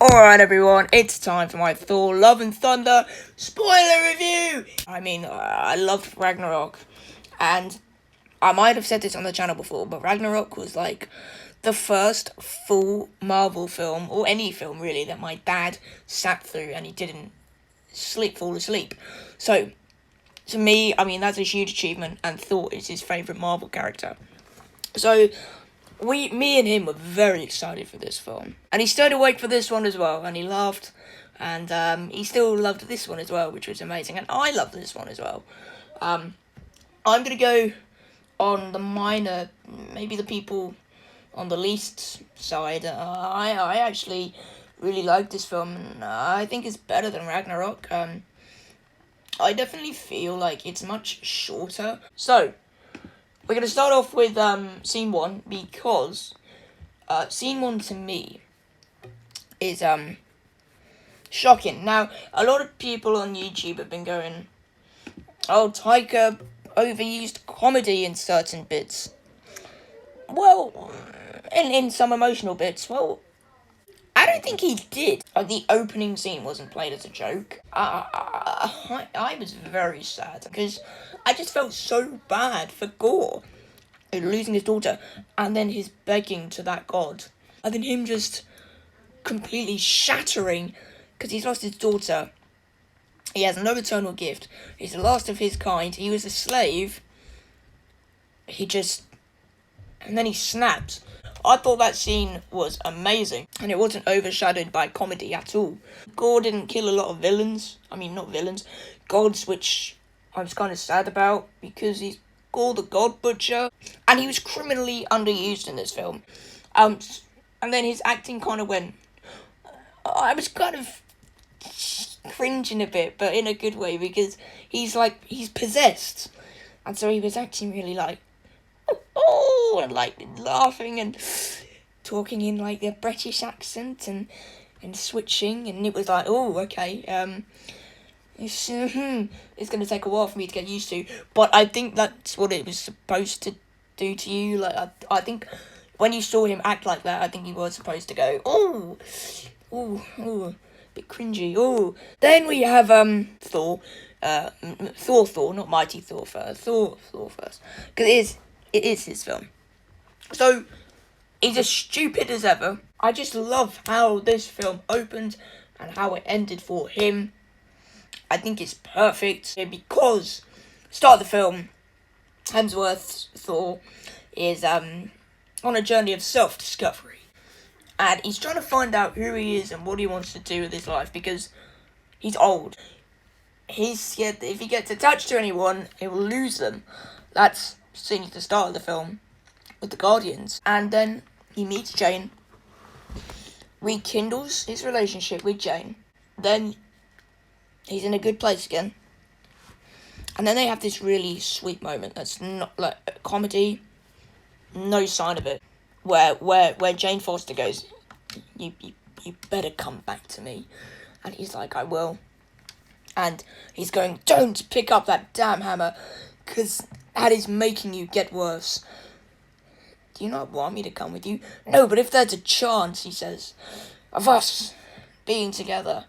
Alright everyone, it's time for my Thor Love and Thunder spoiler review! I loved Ragnarok, and I might have said this on the channel before, but Ragnarok was like the first full Marvel film, or any film really, that my dad sat through and he didn't fall asleep. So, to me, that's a huge achievement, and Thor is his favourite Marvel character. So, me and him were very excited for this film. And he stayed awake for this one as well, and he laughed, and he still loved this one as well, which was amazing. And I loved this one as well. I'm going to go on the minor, maybe the people on the least side. I actually really like this film, and I think it's better than Ragnarok. I definitely feel like it's much shorter. So, we're going to start off with scene 1, because scene 1 to me is shocking. Now, a lot of people on YouTube have been going, oh, Taika overused comedy in certain bits. Well, in some emotional bits, well, I don't think he did. The opening scene wasn't played as a joke. I was very sad, because I just felt so bad for Gore losing his daughter, and then his begging to that god, and then him just completely shattering because he's lost his daughter. He has no eternal gift. He's the last of his kind. He was a slave. And then he snaps. I thought that scene was amazing, and it wasn't overshadowed by comedy at all. Gore didn't kill a lot of villains. Not villains, gods, which I was kind of sad about, because he's Gore the God Butcher, and he was criminally underused in this film. And then his acting kind of went. I was kind of cringing a bit, but in a good way, because he's possessed, and so he was acting really like, oh, and like laughing and talking in like a British accent and switching, and it was like, oh, okay, it's going to take a while for me to get used to, but I think that's what it was supposed to do to you. Like, I think when you saw him act like that, I think he was supposed to go, oh, a bit cringy, oh. Then we have, Thor, not Mighty Thor first, Thor first, because it is his film. So, he's as stupid as ever. I just love how this film opened and how it ended for him. I think it's perfect, because start of the film, Hemsworth's Thor is on a journey of self-discovery, and he's trying to find out who he is and what he wants to do with his life, because he's old. He's scared that if he gets attached to anyone, he will lose them. That's seen at the start of the film with the Guardians, and then he meets Jane, rekindles his relationship with Jane, then he's in a good place again. And then they have this really sweet moment that's not like a comedy, no sign of it, where Jane Foster goes, you better come back to me. And he's like, I will. And he's going, don't pick up that damn hammer, because that is making you get worse. Do you not want me to come with you? No, but if there's a chance, he says, of us being together,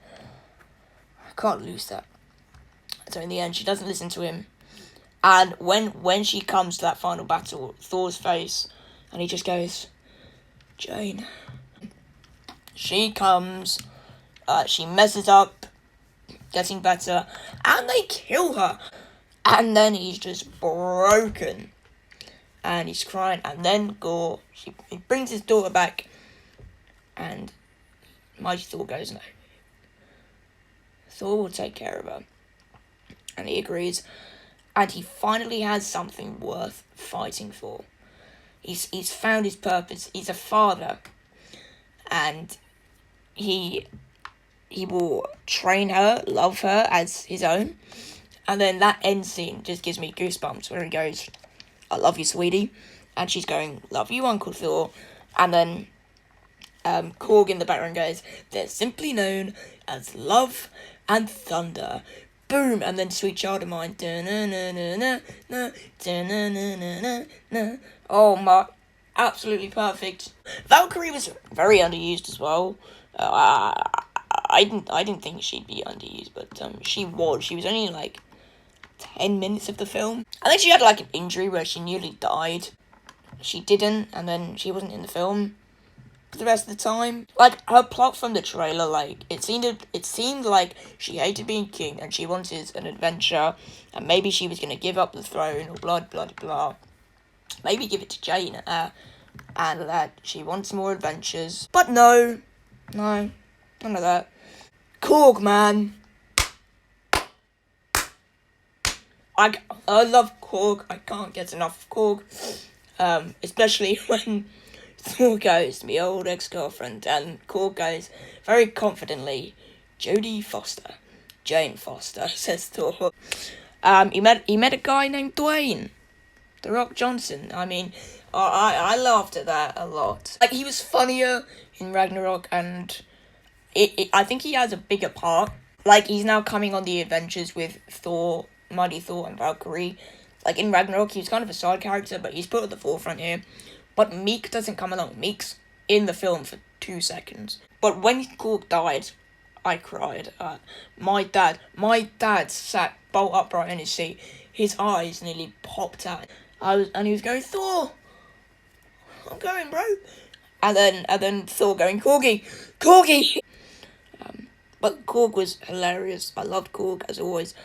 can't lose that. So in the end, she doesn't listen to him, and when she comes to that final battle, Thor's face, and he just goes, Jane. She comes, she messes up, getting better, and they kill her, and then he's just broken, and he's crying, and then Gore, he brings his daughter back, and Mighty Thor goes, no, Thor will take care of her. And he agrees. And he finally has something worth fighting for. He's found his purpose. He's a father. And he will train her, love her as his own. And then that end scene just gives me goosebumps, where he goes, I love you, sweetie. And she's going, love you, Uncle Thor. And then Korg in the background goes, they're simply known as Love and Thunder. Boom, and then Sweet Child of Mine. Oh my, absolutely perfect. Valkyrie was very underused as well. I didn't think she'd be underused, but she was. She was only like 10 minutes of the film. I think she had like an injury where she nearly died. She didn't, and then she wasn't in the film for the rest of the time. Like, her plot from the trailer, like, it seemed like she hated being king and she wanted an adventure, and maybe she was gonna give up the throne or blah blah blah. Maybe give it to Jane, and that she wants more adventures. But no, none of that. Korg, man. I love Korg. I can't get enough of Korg. Especially when Thor goes to my old ex-girlfriend, and Korg goes very confidently, Jodie Foster, Jane Foster, says Thor. He met a guy named Dwayne, The Rock Johnson. I mean, I laughed at that a lot. Like, he was funnier in Ragnarok, and I think he has a bigger part. Like, he's now coming on the adventures with Thor, Mighty Thor, and Valkyrie. Like, in Ragnarok, he was kind of a side character, but he's put at the forefront here. But Meek doesn't come along. Meek's in the film for 2 seconds. But when Korg died, I cried. My dad sat bolt upright in his seat. His eyes nearly popped out. And he was going, Thor, I'm going, bro. And then Thor going, Corgi. But Korg was hilarious. I loved Korg, as always.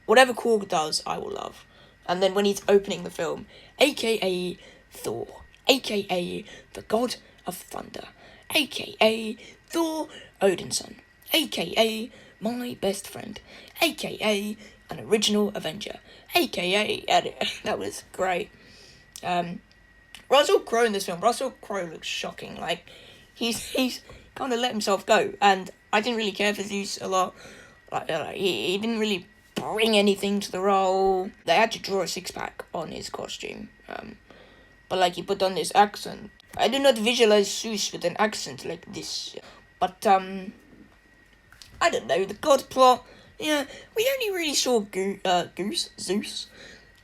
Whatever Korg does, I will love. And then when he's opening the film, a.k.a. Thor, a.k.a. the God of Thunder, a.k.a. Thor Odin's son, a.k.a. my best friend, a.k.a. an original Avenger, a.k.a. that was great. Russell Crowe in this film. Russell Crowe looks shocking. Like, he's kind of let himself go, and I didn't really care for Zeus a lot. Like, he didn't really bring anything to the role. They had to draw a 6-pack on his costume, but like, he put on this accent. I do not visualize Zeus with an accent like this, but I don't know, the god plot. Yeah, we only really saw Zeus.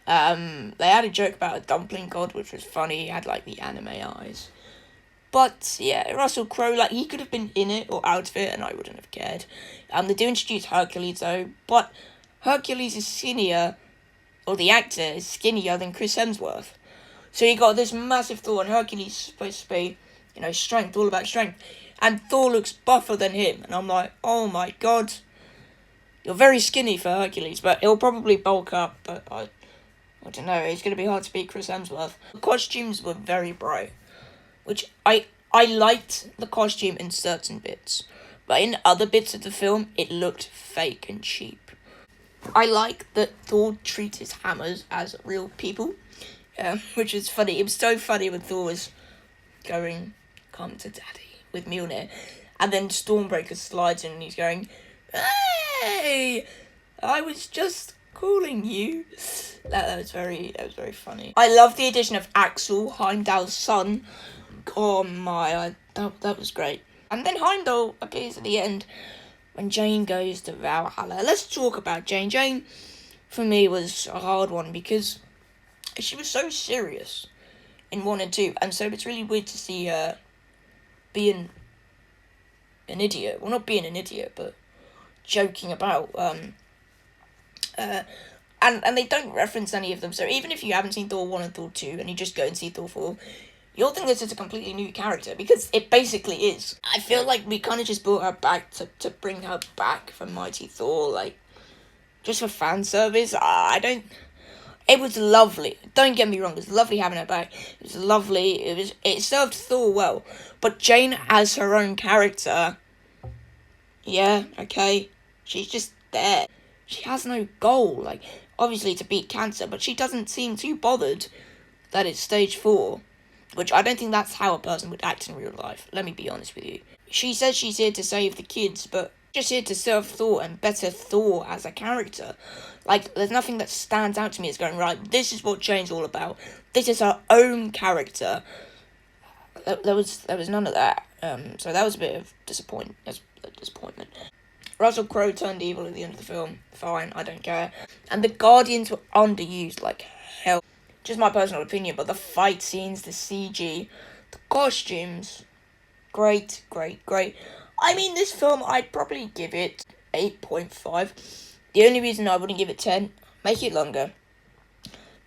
They had a joke about a dumpling god, which was funny. He had like the anime eyes. But yeah, Russell Crowe, like, he could have been in it or out of it, and I wouldn't have cared. They do introduce Hercules though, but Hercules is skinnier, or the actor is skinnier than Chris Hemsworth. So you got this massive Thor, and Hercules is supposed to be, strength, all about strength. And Thor looks buffer than him, and I'm like, oh my god, you're very skinny for Hercules, but he'll probably bulk up, but I don't know, it's going to be hard to beat Chris Hemsworth. The costumes were very bright, which I liked the costume in certain bits, but in other bits of the film, it looked fake and cheap. I like that Thor treats his hammers as real people, which is funny. It was so funny when Thor was going, come to daddy, with Mjolnir, and then Stormbreaker slides in and he's going, hey, I was just calling you. That was very funny. I love the addition of Axel, Heimdall's son. Oh my, that was great. And then Heimdall appears at the end when Jane goes to Valhalla. Let's talk about Jane. Jane, for me, was a hard one because she was so serious in 1 and 2, and so it's really weird to see her being an idiot. Well, not being an idiot, but joking about. And they don't reference any of them, so even if you haven't seen Thor 1 and Thor 2, and you just go and see Thor 4, you'll think this is a completely new character, because it basically is. I feel like we kind of just brought her back to bring her back for Mighty Thor, like, just for fan service. It was lovely. Don't get me wrong, it was lovely having her back. It was lovely. It served Thor well. But Jane as her own character, yeah, okay, she's just there. She has no goal, like, obviously to beat cancer, but she doesn't seem too bothered that it's stage 4. Which I don't think that's how a person would act in real life. Let me be honest with you. She says she's here to save the kids, but just here to serve Thor and better Thor as a character. Like, there's nothing that stands out to me as going, right, this is what Jane's all about. This is her own character. There was none of that. So that was a bit of disappointment. Russell Crowe turned evil at the end of the film. Fine, I don't care. And the Guardians were underused like hell. Just my personal opinion, but the fight scenes, the CG, the costumes, great. I mean, this film, I'd probably give it 8.5. The only reason I wouldn't give it 10, make it longer.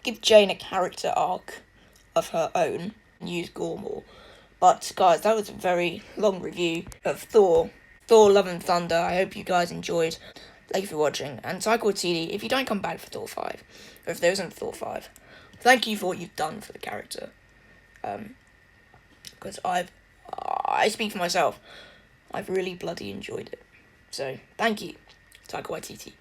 Give Jane a character arc of her own and use gore more. But, guys, that was a very long review of Thor. Thor Love and Thunder. I hope you guys enjoyed. Thank you for watching. And Taika Waititi, if you don't come back for Thor 5, or if there isn't Thor 5, thank you for what you've done for the character. Because I speak for myself. I've really bloody enjoyed it. So, thank you, Taika Waititi.